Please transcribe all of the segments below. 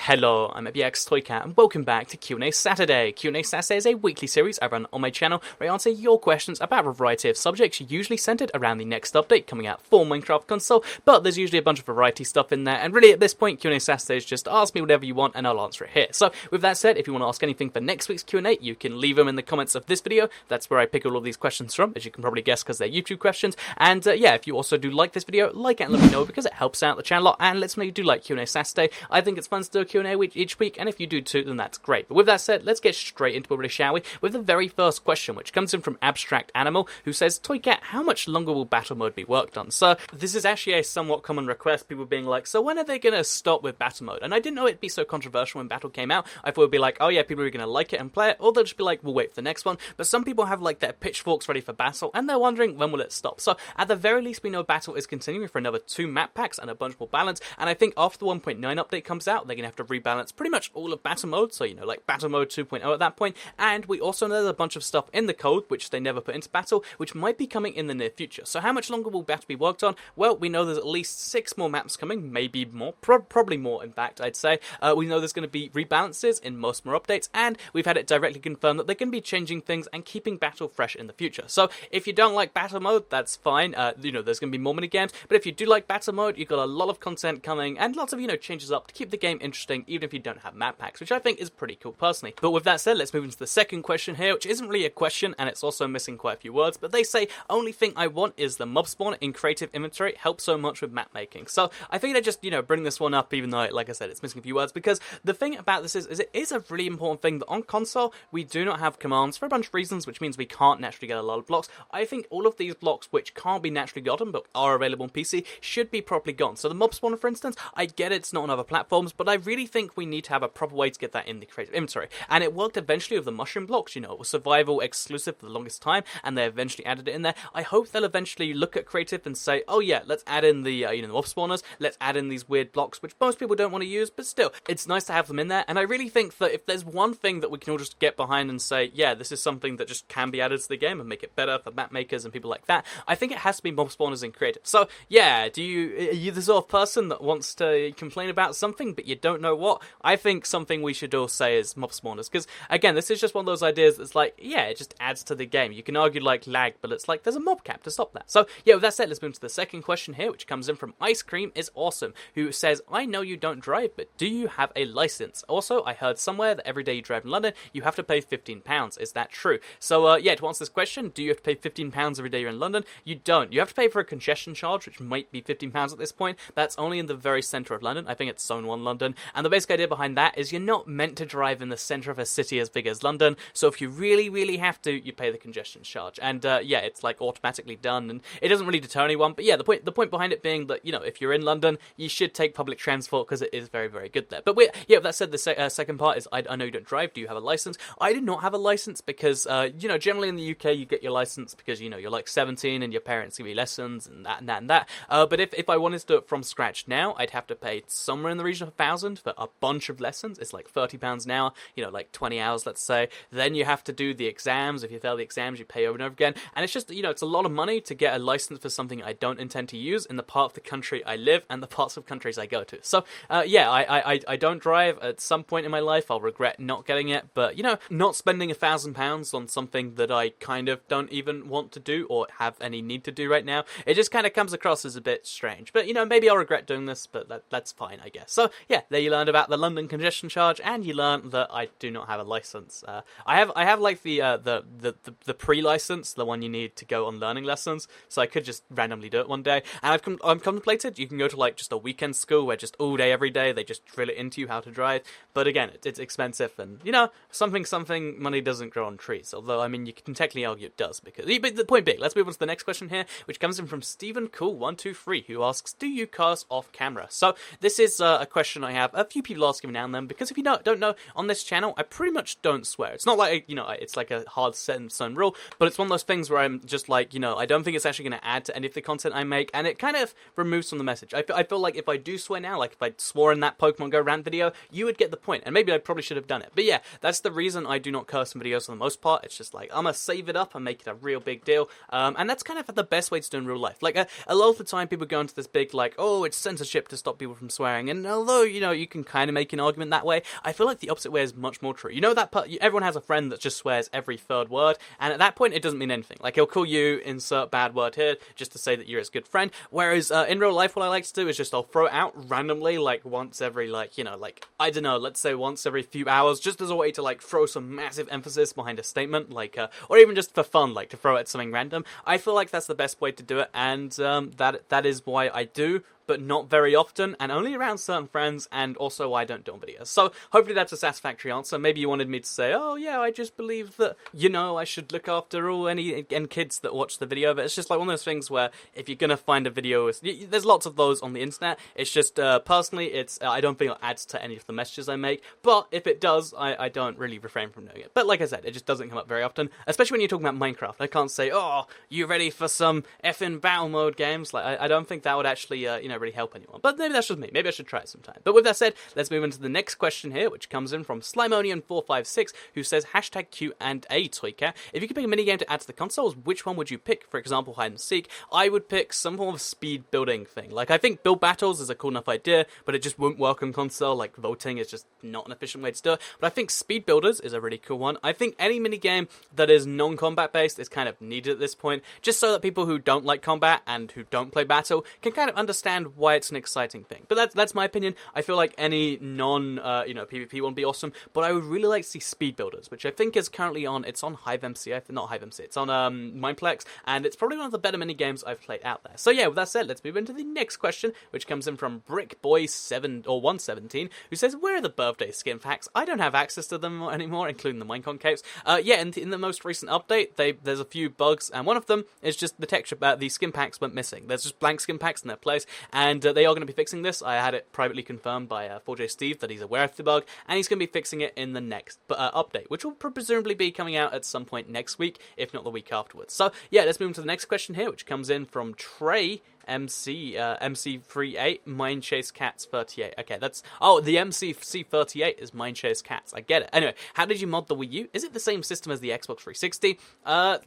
Hello, I'm EpiXToyCat, and welcome back to QnA Saturday. QnA Saturday is a weekly series I run on my channel where I answer your questions about a variety of subjects, usually centered around the next update coming out for Minecraft console, but there's usually a bunch of variety stuff in there, and really at this point, QnA Saturday is just ask me whatever you want and I'll answer it here. So with that said, if you want to ask anything for next week's Q&A, you can leave them in the comments of this video. That's where I pick all of these questions from, as you can probably guess because they're YouTube questions. And yeah, if you also do like this video, like it and let me know because it helps out the channel a lot and lets me know you do like Q&A Saturday. I think it's fun to do a Q&A each week, and if you do too, then that's great. But with that said, let's get straight into it, really, shall we? With the very first question, which comes in from Abstract Animal, who says, ToyCat, how much longer will battle mode be worked on? So this is actually a somewhat common request, people being like, so when are they going to stop with battle mode? And I didn't know it'd be so controversial when battle came out. I thought it'd be like, oh yeah, people are going to like it and play it, or they'll just be like, we'll wait for the next one. But some people have like their pitchforks ready for battle, and they're wondering when will it stop. So at the very least, we know battle is continuing for another 2 map packs and a bunch more balance, and I think after the 1.9 update comes out, they're going to have to rebalance pretty much all of battle mode, so you know, like battle mode 2.0 at that point. And we also know there's a bunch of stuff in the code which they never put into battle, which might be coming in the near future. So how much longer will battle be worked on? Well, we know there's at least 6 more maps coming, maybe more, probably more in fact, I'd say. We know there's going to be rebalances in most more updates, and we've had it directly confirmed that they're going to be changing things and keeping battle fresh in the future. So if you don't like battle mode, that's fine. You know, there's going to be more mini games, but if you do like battle mode, you've got a lot of content coming and lots of, you know, changes up to keep the game interesting, even if you don't have map packs, which I think is pretty cool personally. But with that said, let's move into the second question here, which isn't really a question, and it's also missing quite a few words, but they say, only thing I want is the mob spawn in creative inventory, helps so much with map making. So I think they just, you know, bring this one up, even though, like I said, it's missing a few words, because the thing about this is it is a really important thing that on console, we do not have commands for a bunch of reasons, which means we can't naturally get a lot of blocks. I think all of these blocks, which can't be naturally gotten, but are available on PC, should be properly gotten. So the mob spawner, for instance, I get it's not on other platforms, but I really think we need to have a proper way to get that in the creative inventory. And it worked eventually with the mushroom blocks, you know, it was survival exclusive for the longest time, and they eventually added it in there. I hope they'll eventually look at creative and say, oh yeah, let's add in the, you know, the mob spawners, let's add in these weird blocks, which most people don't want to use, but still, it's nice to have them in there. And I really think that if there's one thing that we can all just get behind and say, yeah, this is something that just can be added to the game and make it better for map makers and people like that, I think it has to be mob spawners in creative. So yeah, are you the sort of person that wants to complain about something, but you don't know what? I think something we should all say is mob spawners, because again, this is just one of those ideas that's like, yeah, it just adds to the game. You can argue like lag, but it's like there's a mob cap to stop that. So yeah, with that said, let's move to the second question here, which comes in from Ice Cream is Awesome, who says, I know you don't drive, but do you have a license? Also, I heard somewhere that every day you drive in London, you have to pay £15. Is that true? So yeah, to answer this question, do you have to pay £15 every day you're in London? You don't. You have to pay for a congestion charge, which might be £15 at this point. That's only in the very centre of London. I think it's Zone 1 London. And the basic idea behind that is you're not meant to drive in the centre of a city as big as London. So if you really, really have to, you pay the congestion charge. And yeah, it's like automatically done, and it doesn't really deter anyone. But yeah, the point behind it being that, you know, if you're in London, you should take public transport because it is very, very good there. But yeah, with that said, the second part is, I know you don't drive. Do you have a license? I do not have a license because, you know, generally in the UK, you get your license because, you know, you're like 17 and your parents give you lessons and that and that and that. But if I wanted to do it from scratch now, I'd have to pay somewhere in the region of £1,000 for a bunch of lessons. It's like £30 an hour, you know, like 20 hours, let's say. Then you have to do the exams. If you fail the exams, you pay over and over again. And it's just, you know, it's a lot of money to get a license for something I don't intend to use in the part of the country I live and the parts of countries I go to. So, yeah, I don't drive. At some point in my life, I'll regret not getting it. But, you know, not spending £1,000 on something that I kind of don't even want to do or have any need to do right now, it just kind of comes across as a bit strange. But, you know, maybe I'll regret doing this, but that's fine, I guess. So, yeah, there you learned about the London congestion charge, and you learned that I do not have a license. I have like the pre-license, the one you need to go on learning lessons, so I could just randomly do it one day. And I've contemplated, you can go to like just a weekend school where just all day, every day, they just drill it into you how to drive. But again, it's expensive, and, you know, something money doesn't grow on trees. Although, I mean, you can technically argue it does, because... But the point being, let's move on to the next question here, which comes in from Stephen Cool123, who asks, do you curse off camera? So, this is a question I have a few people asking me now and then, because if you don't know, on this channel, I pretty much don't swear. It's not like, you know, it's like a hard set in stone rule, but it's one of those things where I'm just like, you know, I don't think it's actually going to add to any of the content I make, and it kind of removes from the message. I feel like if I do swear now, like if I swore in that Pokemon Go rant video, you would get the point, and maybe I probably should have done it. But yeah, that's the reason I do not curse in videos for the most part. It's just like, I'm gonna save it up and make it a real big deal, and that's kind of the best way to do in real life. Like, a lot of the time people go into this big, like, oh, it's censorship to stop people from swearing, and although, you know, you can kind of make an argument that way. I feel like the opposite way is much more true. You know that everyone has a friend that just swears every third word, and at that point it doesn't mean anything. Like, he'll call you insert bad word here just to say that you're his good friend. Whereas in real life, what I like to do is just I'll throw it out randomly, like once every, like, you know, like, I don't know, let's say once every few hours, just as a way to like throw some massive emphasis behind a statement, like, or even just for fun, like to throw at something random. I feel like that's the best way to do it, and that is why I do, but not very often, and only around certain friends, and also why I don't do on videos. So hopefully that's a satisfactory answer. Maybe you wanted me to say, oh yeah, I just believe that, you know, I should look after all any kids that watch the video, but it's just like one of those things where if you're gonna find a video, there's lots of those on the internet. It's just, personally, it's I don't think it adds to any of the messages I make, but if it does, I don't really refrain from doing it. But like I said, it just doesn't come up very often, especially when you're talking about Minecraft. I can't say, oh, you ready for some effing battle mode games? Like, I don't think that would actually, you know, really help anyone. But maybe that's just me. Maybe I should try it sometime. But with that said, let's move into the next question here, which comes in from Slimonian456, who says, hashtag QnA Toycat. If you could pick a minigame to add to the consoles, which one would you pick? For example, hide and seek. I would pick some form of speed building thing. Like, I think build battles is a cool enough idea, but it just won't work on console. Like, voting is just not an efficient way to do it. But I think speed builders is a really cool one. I think any minigame that is non-combat based is kind of needed at this point, just so that people who don't like combat and who don't play battle can kind of understand why it's an exciting thing. But that's my opinion. I feel like any PvP one would be awesome, but I would really like to see speed builders, which I think is currently on, it's on HiveMC, not HiveMC, it's on Mineplex, and it's probably one of the better mini games I've played out there. So yeah, with that said, let's move into the next question, which comes in from BrickBoy117, who says, where are the birthday skin packs? I don't have access to them anymore, including the Minecon capes. Yeah, in the most recent update, there's a few bugs, and one of them is just the texture, the skin packs went missing. There's just blank skin packs in their place, and they are going to be fixing this. I had it privately confirmed by 4J Steve that he's aware of the bug, and he's going to be fixing it in the next update, which will presumably be coming out at some point next week, if not the week afterwards. So yeah, let's move on to the next question here, which comes in from Trey MC38 Mine Chase Cats 38. Okay, that's the MCC38 is Mine Chase Cats. I get it. Anyway, how did you mod the Wii U? Is it the same system as the Xbox 360?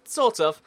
Sort of.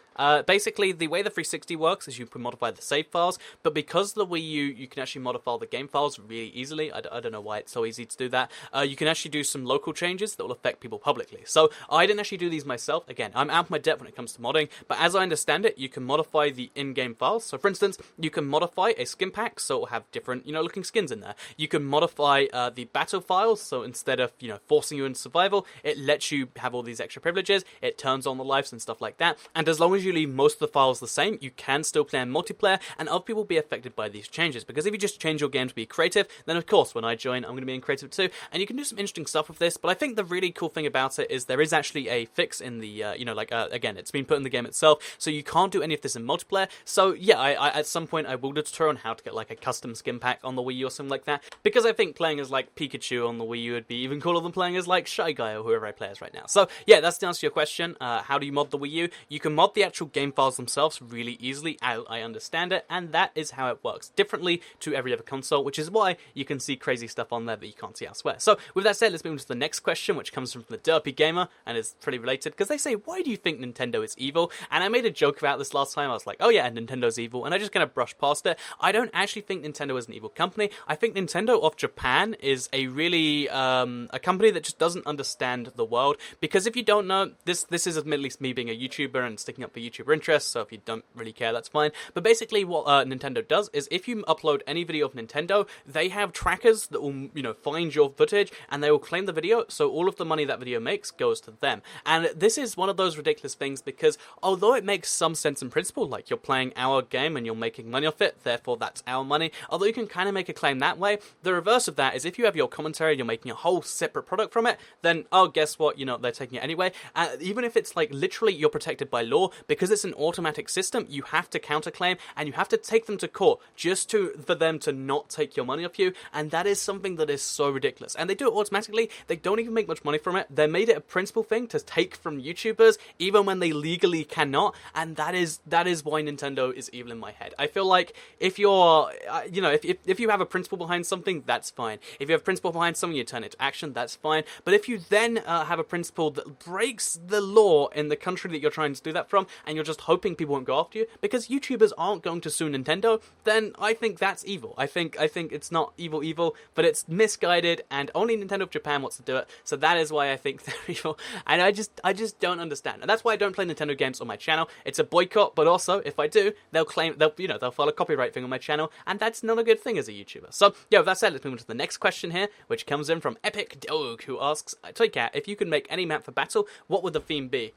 Basically, the way the 360 works is you can modify the save files, but because the Wii U, you can actually modify the game files really easily. I don't know why it's so easy to do that. You can actually do some local changes that will affect people publicly. So I didn't actually do these myself. Again, I'm out of my depth when it comes to modding, but as I understand it, you can modify the in-game files. So for instance, you can modify a skin pack, so it will have different, looking skins in there. You can modify the battle files, so instead of, forcing you into survival, it lets you have all these extra privileges, it turns on the lives and stuff like that, and as long as you leave most of the files the same, you can still play in multiplayer, and other people will be affected by these changes, because if you just change your game to be creative, then of course, when I join, I'm going to be in creative too, and you can do some interesting stuff with this, but I think the really cool thing about it is there is actually a fix in the, again, it's been put in the game itself, so you can't do any of this in multiplayer, so yeah, I at some point, I will do a tutorial on how to get like a custom skin pack on the Wii U or something like that, because I think playing as like Pikachu on the Wii U would be even cooler than playing as like Shy Guy or whoever I play as right now. So yeah, that's the answer to your question. How do you mod the Wii U? You can mod the actual game files themselves really easily, I understand it, and that is how it works, differently to every other console, which is why you can see crazy stuff on there that you can't see elsewhere. So with that said, let's move on to the next question, which comes from the Derpy Gamer, and is pretty related, because they say, why do you think Nintendo is evil? And I made a joke about this last time. I was like, oh yeah, Nintendo's evil, and I just kind of brushed past it. I don't actually think Nintendo is an evil company. I think Nintendo of Japan is a really, a company that just doesn't understand the world, because if you don't know, this is admittedly me being a YouTuber and sticking up for YouTuber interests, so if you don't really care, that's fine. But basically what Nintendo does is if you upload any video of Nintendo, they have trackers that will, find your footage, and they will claim the video, so all of the money that video makes goes to them. And this is one of those ridiculous things, because although it makes some sense in principle, like you're playing our game and you're making money off it, therefore that's our money, although you can kind of make a claim that way, the reverse of that is if you have your commentary and you're making a whole separate product from it, then, oh, guess what, they're taking it anyway. Even if it's like literally you're protected by law, because it's an automatic system, you have to counterclaim and you have to take them to court just for them to not take your money off you, and that is something that is so ridiculous. And they do it automatically, they don't even make much money from it, they made it a principal thing to take from YouTubers, even when they legally cannot, and that is why Nintendo is evil in my head. I feel feel like if you're, if you have a principle behind something, that's fine. If you have a principle behind something, you turn it to action, that's fine. But if you then have a principle that breaks the law in the country that you're trying to do that from, and you're just hoping people won't go after you, because YouTubers aren't going to sue Nintendo, then I think that's evil. I think it's not evil, but it's misguided, and only Nintendo of Japan wants to do it, so that is why I think they're evil, and I just don't understand. And that's why I don't play Nintendo games on my channel. It's a boycott, but also, if I do, they'll file a copyright thing on my channel, and that's not a good thing as a YouTuber. So, yeah, with that said, let's move on to the next question here, which comes in from Epic Dog, who asks, Toycat, if you could make any map for battle, what would the theme be?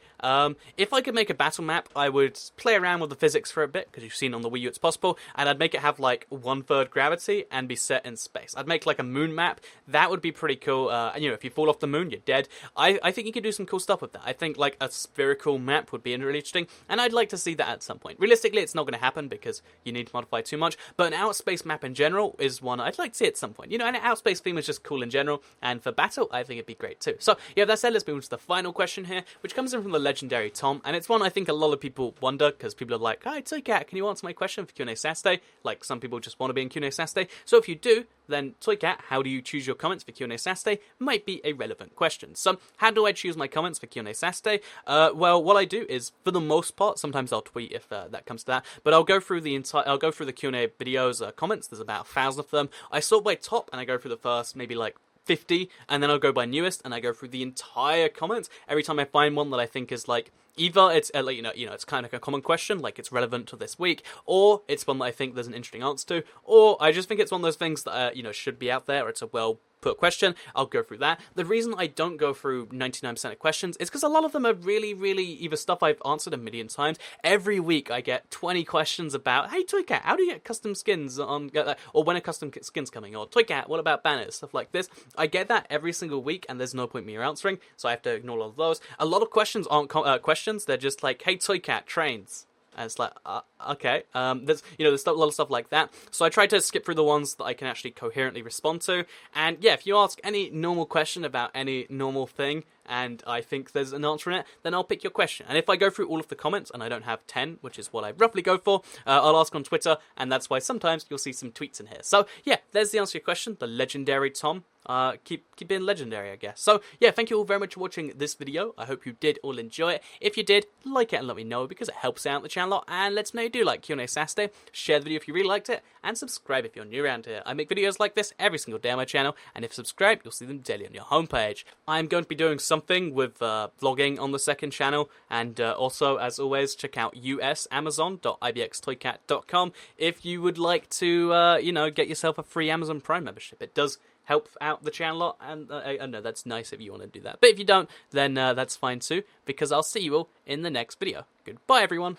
If I could make a battle map, I would play around with the physics for a bit, because you've seen on the Wii U it's possible, and I'd make it have like 1/3 gravity and be set in space. I'd make like a moon map. That would be pretty cool. And if you fall off the moon, you're dead. I think you could do some cool stuff with that. I think like a spherical map would be really interesting, and I'd like to see that at some point. Realistically, it's not going to happen because you need to modify too much, but an outer space map in general is one I'd like to see at some point. An outer space theme is just cool in general, and for battle, I think it'd be great too. So, yeah, that said, let's move on to the final question here, which comes in from the legendary Tom, and it's one I think a lot of people wonder, because people are like, hi, Toycat, can you answer my question for QnA Saturday? Like, some people just want to be in QnA Saturday. So if you do, then Toycat, how do you choose your comments for QnA Saturday? Might be a relevant question. So, how do I choose my comments for QnA Saturday? Well, what I do is, for the most part, sometimes I'll tweet if that comes to that, but I'll go through the QnA videos comments. There's about 1,000 of them. I sort by top, and I go through the first maybe like 50, and then I'll go by newest, and I go through the entire comments. Every time I find one that I think is like, either it's it's kind of a common question, like it's relevant to this week, or it's one that I think there's an interesting answer to, or I just think it's one of those things that should be out there, or it's a well put question, I'll go through that. The reason I don't go through 99% of questions is because a lot of them are really, really either stuff I've answered a million times. Every week I get 20 questions about, hey Toycat, how do you get custom skins on, or when a custom skin's coming, or Toycat, what about banners, stuff like this. I get that every single week, and there's no point me answering, so I have to ignore all of those. A lot of questions aren't questions, they're just like, hey Toycat, trains. And it's like, okay, there's a lot of stuff like that. So I try to skip through the ones that I can actually coherently respond to. And yeah, if you ask any normal question about any normal thing, and I think there's an answer in it, then I'll pick your question. And if I go through all of the comments, and I don't have 10, which is what I roughly go for, I'll ask on Twitter, and that's why sometimes you'll see some tweets in here. So yeah, there's the answer to your question, the legendary Tom. Keep being legendary, I guess. So yeah, thank you all very much for watching this video. I hope you did all enjoy it. If you did, like it and let me know, because it helps out the channel a lot, and lets me know you do like QnA Saturday. Share the video if you really liked it, and subscribe if you're new around here. I make videos like this every single day on my channel, and if subscribed, you'll see them daily on your homepage. I'm going to be doing something with vlogging on the second channel, and also, as always, check out usamazon.ibxtoycat.com if you would like to, get yourself a free Amazon Prime membership. It does help out the channel a lot, and I know that's nice if you want to do that. But if you don't, then that's fine too, because I'll see you all in the next video. Goodbye, everyone.